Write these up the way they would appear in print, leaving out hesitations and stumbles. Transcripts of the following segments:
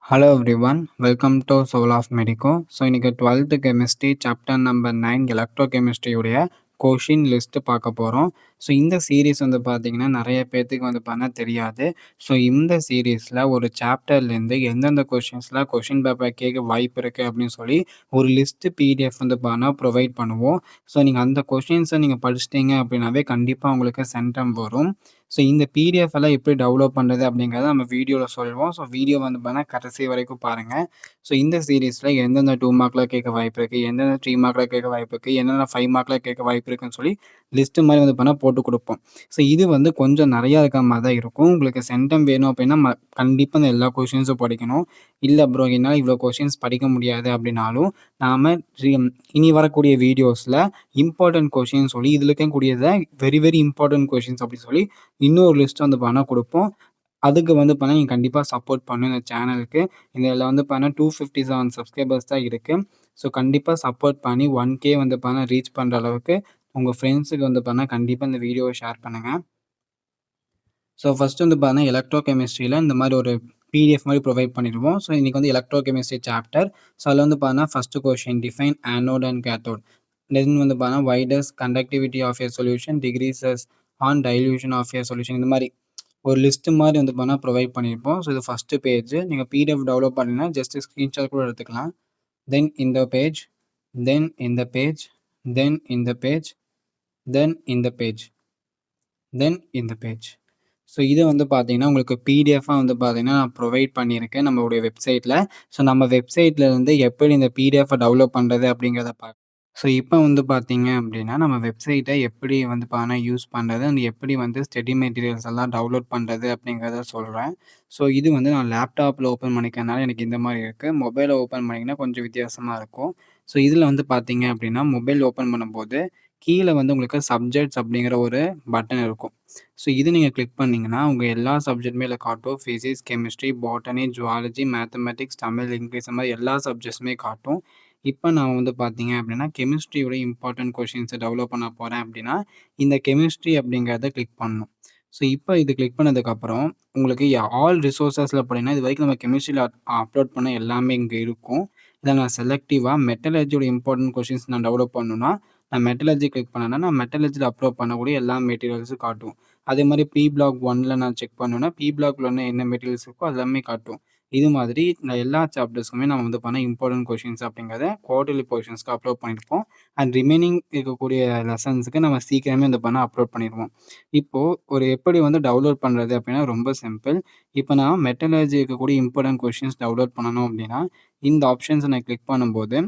Hello everyone, welcome to Soul of Medico. So இன்னைக்கு 12th chemistry chapter number 9 electrochemistry உடைய question list பார்க்க போகிறோம். So இந்த series வந்து பார்த்தீங்கன்னா நிறைய பேர்த்துக்கு வந்து பண்ண தெரியாது. ஸோ இந்த சீரீஸில் ஒரு சாப்டர்லேருந்து எந்தெந்த கொஷின்ஸ்லாம் கொஷின் பேப்பர் கேட்க வாய்ப்பு இருக்குது அப்படின்னு சொல்லி ஒரு லிஸ்ட்டு பிடிஎஃப் வந்து பண்ண ப்ரொவைட் பண்ணுவோம். ஸோ நீங்கள் அந்த கொஷின்ஸை நீங்கள் படிச்சிட்டிங்க அப்படின்னாவே கண்டிப்பாக உங்களுக்கு சென்டம் வரும். ஸோ இந்த பிடிஎஃப் எல்லாம் எப்படி டவுன்லோட் பண்ணுறது அப்படிங்கிறத நம்ம வீடியோவில் சொல்லுவோம். ஸோ வீடியோ வந்து பார்த்தீங்கன்னா கடைசி வரைக்கும் பாருங்கள். ஸோ இந்த சீரீஸில் எந்தெந்த 2 மார்க்கில் கேட்க வாய்ப்பு இருக்குது, எந்தெந்த 3 மார்க்கில் கேட்க வாய்ப்பு இருக்குது, எந்தெந்த 5 மார்க்கில் கேட்க வாய்ப்பு இருக்குன்னு சொல்லி லிஸ்ட்டு மாதிரி வந்து பார்த்தீங்கன்னா போட்டு கொடுப்போம். ஸோ இது வந்து கொஞ்சம் நிறையா இருக்கிற மாதிரி தான் இருக்கும். உங்களுக்கு சென்டம் வேணும் அப்படின்னா கண்டிப்பாக இந்த எல்லா கொஷின்ஸும் படிக்கணும். இல்லை ப்ரோ என்னால் இவ்வளோ கொஷின்ஸ் படிக்க முடியாது அப்படின்னாலும் நாம் இனி வரக்கூடிய வீடியோஸில் இம்பார்ட்டன்ட் கொஷின் சொல்லி இதில் இருக்கக்கூடியதை வெரி வெரி இம்பார்ட்டன்ட் கொஷின்ஸ் அப்படி சொல்லி இன்னொரு லிஸ்ட் வந்து பண்ண கொடுப்போம். அதுக்கு வந்து பண்ண நீங்கள் கண்டிப்பாக சப்போர்ட் பண்ணணும் இந்த சேனலுக்கு. இதில் வந்து பண்ண 257 சப்ஸ்கிரைபர்ஸ் தான் இருக்குது. ஸோ கண்டிப்பாக சப்போர்ட் பண்ணி 1K வந்து பண்ண ரீச் பண்ணுற அளவுக்கு உங்கள் ஃப்ரெண்ட்ஸுக்கு வந்து பண்ண கண்டிப்பாக இந்த வீடியோவை ஷேர் பண்ணுங்கள். ஸோ ஃபஸ்ட்டு வந்து பார்த்தீங்கன்னா எலக்ட்ரோ கெமிஸ்ட்ரியில் இந்த மாதிரி ஒரு பிடிஎஃப் மாதிரி ப்ரொவைட் பண்ணிடுவோம். ஸோ இன்றைக்கி வந்து எலக்ட்ரோ கெமிஸ்ட்ரி சாப்டர். ஸோ அதில் வந்து பார்த்தீங்கன்னா first question define anode and cathode. Then வந்து பார்த்தீங்கன்னா why does conductivity of a solution decreases on dilution of a solution. இந்த மாதிரி ஒரு லிஸ்ட்டு மாதிரி வந்து பார்த்தீங்கன்னா ப்ரொவைட் பண்ணியிருப்போம். ஸோ இது ஃபஸ்ட்டு பேஜ். நீங்கள் பிடிஎஃப் டெவலப் பண்ணிங்கன்னா ஜஸ்ட் ஸ்க்ரீன்ஷாட் கூட எடுத்துக்கலாம். தென் இந்த பேஜ், தென் இந்த பேஜ், தென் இந்த பேஜ், தென் இந்த பேஜ், தென் இந்த பேஜ். ஸோ இது வந்து பார்த்தீங்கன்னா உங்களுக்கு பிடிஎஃபாக வந்து பார்த்தீங்கன்னா நான் ப்ரொவைட் பண்ணியிருக்கேன் நம்மளுடைய வெப்சைட்டில். ஸோ நம்ம வெப்சைட்லேருந்து எப்படி இந்த பிடிஎஃபை டெவலப் பண்ணுறது அப்படிங்கிறத ஸோ இப்போ வந்து பார்த்தீங்க அப்படின்னா நம்ம வெப்சைட்டை எப்படி வந்து பார்த்தீங்கன்னா யூஸ் பண்ணுறது அண்ட் எப்படி வந்து ஸ்டடி மெட்டீரியல்ஸ் எல்லாம் டவுன்லோட் பண்ணுறது அப்படிங்கிறத சொல்கிறேன். ஸோ இது வந்து நான் லேப்டாப்பில் ஓப்பன் பண்ணிக்கிறனால எனக்கு இந்த மாதிரி இருக்குது. மொபைலில் ஓப்பன் பண்ணிங்கன்னா கொஞ்சம் வித்தியாசமாக இருக்கும். ஸோ இதில் வந்து பார்த்தீங்க அப்படின்னா மொபைல் ஓப்பன் பண்ணும்போது கீழே வந்து உங்களுக்கு சப்ஜெக்ட்ஸ் அப்படிங்கிற ஒரு பட்டன் இருக்கும். ஸோ இது நீங்கள் கிளிக் பண்ணிங்கன்னா உங்கள் எல்லா சப்ஜெக்ட்டுமே இதில் காட்டும். Physics, chemistry, botany, zoology, mathematics, Tamil, English இந்த மாதிரி எல்லா சப்ஜெக்ட்ஸுமே காட்டும். இப்போ நான் வந்து பார்த்தீங்க அப்படின்னா கெமிஸ்ட்ரியோட இம்பார்ட்டன்ட் கொஷின்ஸை டெவலப் பண்ண போகிறேன் அப்படின்னா இந்த கெமிஸ்ட்ரி அப்படிங்கிறத கிளிக் பண்ணணும். ஸோ இப்போ இது கிளிக் பண்ணதுக்கப்புறம் உங்களுக்கு ஆல் ரிசோர்ஸஸில் போனீங்கன்னா இது வரைக்கும் நம்ம கெமிஸ்ட்ரியில் அப்லோட் பண்ண எல்லாமே இங்கே இருக்கும். இதில் நான் செலக்டிவாக மெட்டலர்ஜியோட இம்பார்ட்டன்ட் கொஷின்ஸ் நான் டெவலப் பண்ணணும்னா நான் மெட்டலர்ஜி கிளிக் பண்ணேன்னா நான் மெட்டலர்ஜியில் அப்லோட் பண்ணக்கூடிய எல்லா மெட்டீரியல்ஸும் காட்டும். அதே மாதிரி பி பிளாக் 1ல் நான் செக் பண்ணேன்னா பி பிளாக்ல என்ன மெட்டீரியல்ஸ் இருக்கோ அது எல்லாமே காட்டும். இது மாதிரி நான் எல்லா சாப்டர்ஸ்க்குமே நம்ம வந்து பண்ண இம்பார்ட்டன்ட் கொஷின்ஸ் அப்படிங்கிறத குவார்டர்லி போர்ஷன்ஸ்க்கு அப்லோட் பண்ணியிருப்போம். அண்ட் ரிமைனிங் இருக்கக்கூடிய லெசன்ஸுக்கு நம்ம சீக்கிரமே வந்து பண்ண அப்லோட் பண்ணிடுவோம். இப்போது ஒரு எப்படி வந்து டவுன்லோட் பண்ணுறது அப்படின்னா ரொம்ப சிம்பிள். இப்போ நான் மெட்டலர்ஜி இருக்கக்கூடிய இம்பார்ட்டன்ட் கொஷின்ஸ் டவுன்லோட் பண்ணணும் அப்படின்னா இந்த ஆப்ஷன்ஸை நான் கிளிக் பண்ணும்போது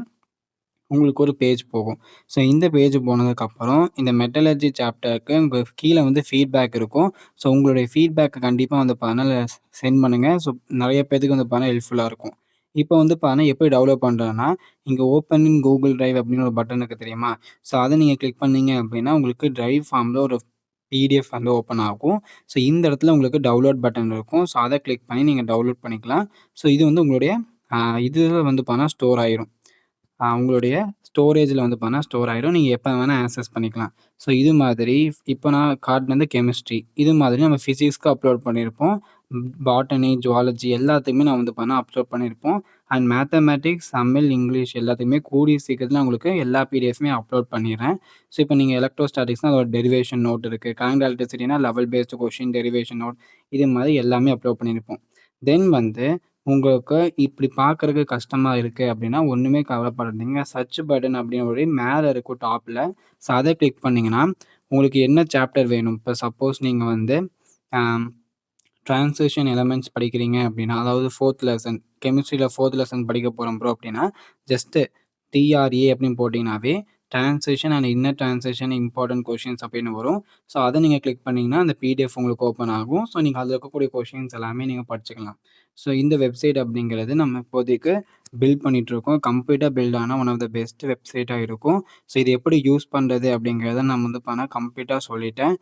உங்களுக்கு ஒரு பேஜ் போகும். ஸோ இந்த பேஜ் போனதுக்கப்புறம் இந்த மெட்டலர்ஜி சாப்டருக்கு உங்களுக்கு கீழே வந்து ஃபீட்பேக் இருக்கும். ஸோ உங்களுடைய ஃபீட்பேக்கை கண்டிப்பாக வந்து பார்த்தீங்கன்னா சென்ட் பண்ணுங்கள். ஸோ நிறைய பேத்துக்கு வந்து பார்த்தீங்கன்னா ஹெல்ப்ஃபுல்லாக இருக்கும். இப்போ வந்து பார்த்தீங்கன்னா எப்படி டெவலப் பண்ணுறதுன்னா, இங்கே ஓப்பன் இன் கூகுள் டிரைவ் அப்படின்னு ஒரு பட்டன் இருக்குது தெரியுமா? ஸோ அதை நீங்கள் கிளிக் பண்ணீங்க அப்படின்னா உங்களுக்கு டிரைவ் ஃபார்மில் ஒரு பிடிஎஃப் வந்து ஓப்பன் ஆகும். ஸோ இந்த இடத்துல உங்களுக்கு டவுன்லோட் பட்டன் இருக்கும். ஸோ அதை கிளிக் பண்ணி நீங்கள் டவுன்லோட் பண்ணிக்கலாம். ஸோ இது வந்து உங்களுடைய இதில் வந்து பார்த்தீங்கன்னா ஸ்டோர் ஆயிரும். உங்களுடைய ஸ்டோரேஜில் வந்து பார்த்தீங்கன்னா ஸ்டோர் ஆயிரும். நீங்க எப்போ வேணா ஆக்சஸ் பண்ணிக்கலாம். ஸோ இது மாதிரி இப்போ நான் காட்டுனது கெமிஸ்ட்ரி. இது மாதிரி நம்ம ஃபிசிக்ஸ்க்கு அப்லோட் பண்ணியிருப்போம். பாட்டனி, ஜுவாலஜி எல்லாத்துக்குமே நான் வந்து பார்த்தீங்கன்னா அப்லோட் பண்ணியிருப்போம். அண்ட் மேத்தமேட்டிக்ஸ், தமிழ், இங்கிலீஷ் எல்லாத்தையுமே கூடிய சீக்கிரத்தில நான் உங்களுக்கு எல்லா பிடிஎஃப்மே அப்லோட் பண்ணிடுறேன். ஸோ இப்போ நீங்க எலக்ட்ரோஸ்டாட்டிக்ஸ்னா அதோட டெரிவேஷன் நோட் இருக்கு. கரண்ட் எலக்ட்ரிசிட்டினா level based question derivation note இது மாதிரி எல்லாமே அப்லோட் பண்ணியிருப்போம். தென் வந்து உங்களுக்கு இப்படி பார்க்கறக்கு கஷ்டமா இருக்கு அப்படின்னா, ஒண்ணுமே கவலைப்படாதீங்க. சர்ச் பட்டன் அப்படின்னு ஒரு மேல இருக்கும் டாப்ல. ஸோ அத கிளிக் பண்ணீங்கன்னா, உங்களுக்கு என்ன சாப்டர் வேணும். இப்ப சப்போஸ் நீங்க வந்து அ டிரான்சிஷன் எலமெண்ட்ஸ் படிக்கிறீங்க அப்படின்னா, அதாவது 4த் லெசன் கெமிஸ்ட்ரியில 4த் லெசன் படிக்க போறோம் ப்ரோ அப்படின்னா, ஜஸ்ட் டிஆர்ஏ அப்படின்னு போட்டீங்கன்னாவே, transition and inner transition important questions அப்படின்னு வரும். ஸோ அத நீங்க கிளிக் பண்ணீங்கன்னா, அந்த பிடிஎஃப் உங்களுக்கு ஓப்பன் ஆகும். ஸோ நீங்க அதில இருக்கக்கூடிய கொஸ்டின்ஸ் எல்லாமே நீங்க படிச்சுக்கலாம். ஸோ இந்த வெப்சைட் அப்படிங்கிறது நம்ம இப்போதைக்கு பில்ட் பண்ணிட்டுருக்கோம். கம்ப்ளீட்டா பில்ட் ஆன ஒன் ஆஃப் த பெஸ்ட் வெப்சைட்டா இருக்கும். ஸோ இது எப்படி யூஸ் பண்றது அப்படிங்கிறத நான் வந்து கம்ப்ளீட்டா சொல்லிட்டேன்.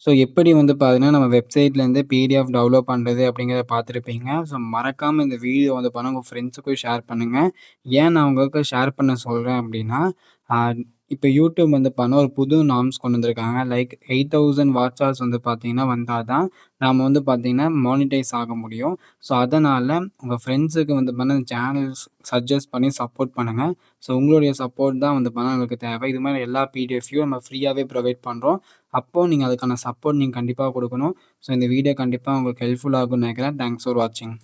ஸோ எப்படி வந்து பார்த்தீங்கன்னா, நம்ம வெப்சைட்லேருந்து பிடிஎஃப் டவுன்லோட் பண்ணுறது அப்படிங்கிறத பார்த்துருப்பீங்க. ஸோ மறக்காம இந்த வீடியோ வந்து உங்க ஃப்ரெண்ட்ஸுக்கும் ஷேர் பண்ணுங்க. ஏன் நான் உங்களுக்கு ஷேர் பண்ண சொல்றேன் அப்படின்னா, அ இப்ப YouTube வந்து பார்த்தீங்கன்னா, ஒரு புது நார்ம்ஸ் கொண்டு வந்திருக்காங்க. லைக் 8000 வாட்ச் ஹவர்ஸ் வந்து பார்த்தீங்கன்னா வந்தா தான், நாம வந்து பார்த்தீங்கன்னா மானிடைஸ் ஆக முடியும். ஸோ, அதனால உங்க ஃப்ரெண்ட்ஸுக்கு வந்து பார்த்தீங்கன்னா சேனல்ஸ் சஜெஸ்ட் பண்ணி சப்போர்ட் பண்ணுங்க. ஸோ, உங்களுடைய சப்போர்ட் தான் வந்து பார்த்தீங்கன்னா எங்களுக்கு தேவை. இது மாரி எல்லா பிடிஎஃப்யும் நம்ம ஃப்ரீயாவே ப்ரொவைட் பண்றோம். அப்போ நீங்க அதுக்கான சப்போர்ட் நீங்க கண்டிப்பா குடுக்கணும். ஸோ, இந்த வீடியோ கண்டிப்பா உங்களுக்கு ஹெல்ப்ஃபுல்லா இருக்கும்னு நெனைக்கிறேன். தேங்க்ஸ் ஃபார் வாட்சிங்.